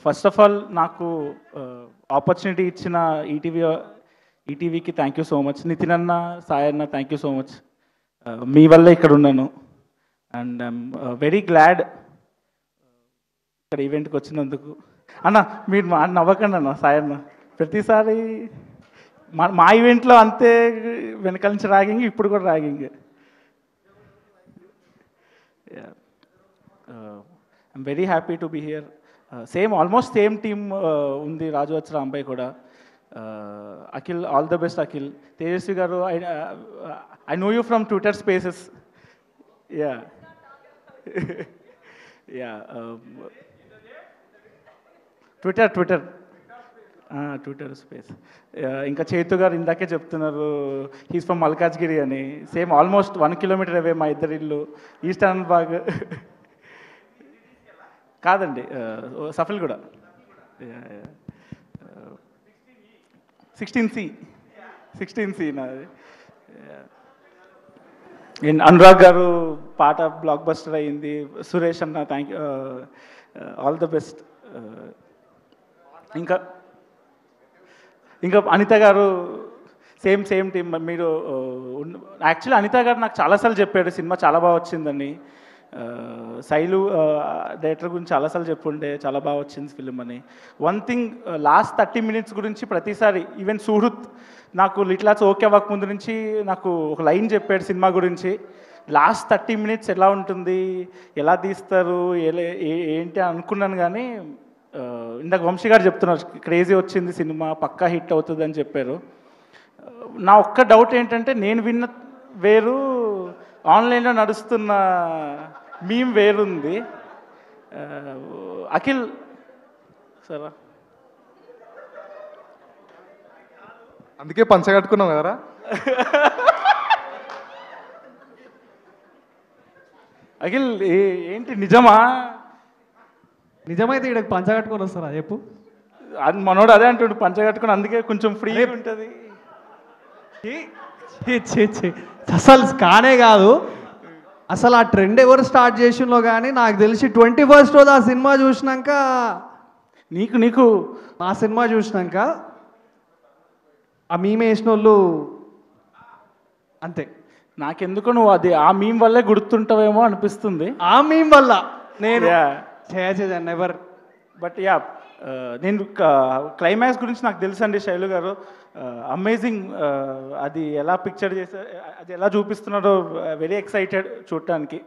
First of all నాకు opportunity ఇచ్చిన ఈటీవీకి thank you so much. Nitin అన్న, సాయి అన్న, థ్యాంక్ యూ సో మచ్. మీ వల్లే ఇక్కడ ఉన్నాను. అండ్ ఐఎమ్ వెరీ గ్లాడ్ ఇక్కడ ఈవెంట్కి వచ్చినందుకు. అన్న మీరు నవ్వకండి అన్న, సాయి అన్న ప్రతిసారి మా ఈవెంట్లో అంతే వెనకాల నుంచి ర్యాగింగ్, ఇప్పుడు కూడా ragging. I'm very happy to be here. Almost same team ఉంది, రాజు వచ్చి రాంబాయ్ కూడా. Akhil, all the best Akhil. Tejaswi గారు, I know you from Twitter Spaces. Yeah yeah Twitter space. ఇంకా చేతు గారు ఇందాకే చెప్తున్నారు హీస్ ఫ్రమ్ మల్కాజ్గిరి అని. సేమ్ ఆల్మోస్ట్ 1 కిలోమీటర్ అవే మా ఇద్దరి ఇల్లు, ఈస్ట్ ఆనందబాగ్. కాదండి, సఫల్ కూడా 16C నాది. అనురాగ్ గారు పాట బ్లాక్ బస్టర్ అయ్యింది. సురేష్ అన్న, thank you, all the best. ఇంకా అనిత గారు సేమ్ టీమ్. మీరు యాక్చువల్లీ అనిత గారు నాకు చాలాసార్లు చెప్పాడు సినిమా చాలా బాగా వచ్చిందని. శైలు డైరెక్టర్ గురించి చాలాసార్లు చెప్పుండే చాలా బాగా వచ్చింది ఫిలిం అని. వన్ థింగ్, లాస్ట్ 30 minutes గురించి ప్రతిసారి ఈవెన్ సుహృత్ నాకు లిట్లాస్ ఓకే అవ్వక ముందు నుంచి నాకు ఒక లైన్ చెప్పాడు సినిమా గురించి. లాస్ట్ 30 minutes ఎలా ఉంటుంది, ఎలా తీస్తారు, ఏంటి అనుకున్నాను. కానీ ఇందాక వంశీ గారు చెప్తున్నారు క్రేజీ వచ్చింది సినిమా, పక్కా హిట్ అవుతుంది అని చెప్పారు. నా ఒక్క డౌట్ ఏంటంటే, నేను విన్న వేరు, ఆన్లైన్లో నడుస్తున్న మీమ్ వేరుంది. అఖిల్ సరే, అందుకే పంచగట్టుకున్నాం కదరా. అఖిల్ ఏంటి నిజమా? నిజమైతే ఇక్కడ పంచగట్టుకొని వస్తారా చెప్పు. అది మనోడు అదే అంటుండు, పంచగట్టుకుని, అందుకే కొంచెం ఫ్రీ ఉంటుంది. అసలు కానే కాదు. అసలు ఆ ట్రెండ్ ఎవరు స్టార్ట్ చేసిందో కానీ నాకు తెలిసి 21st రోజు ఆ సినిమా చూసినాక, నీకు ఆ సినిమా చూసినాక ఆ మీమ్ వేసిన వాళ్ళు అంతే. నాకెందుకు నువ్వు అది ఆ మీమ్ వల్లే గుర్తుంటావేమో అనిపిస్తుంది. ఆ మీమ్ వల్ల నేను నెవర్. బట్ యా, నేను క్లైమాక్స్ గురించి నాకు తెలుసు అండి. శైలు గారు అమేజింగ్, అది ఎలా పిక్చర్ చేశారు, అది ఎలా చూపిస్తున్నారో వెరీ ఎక్సైటెడ్ చూడటానికి.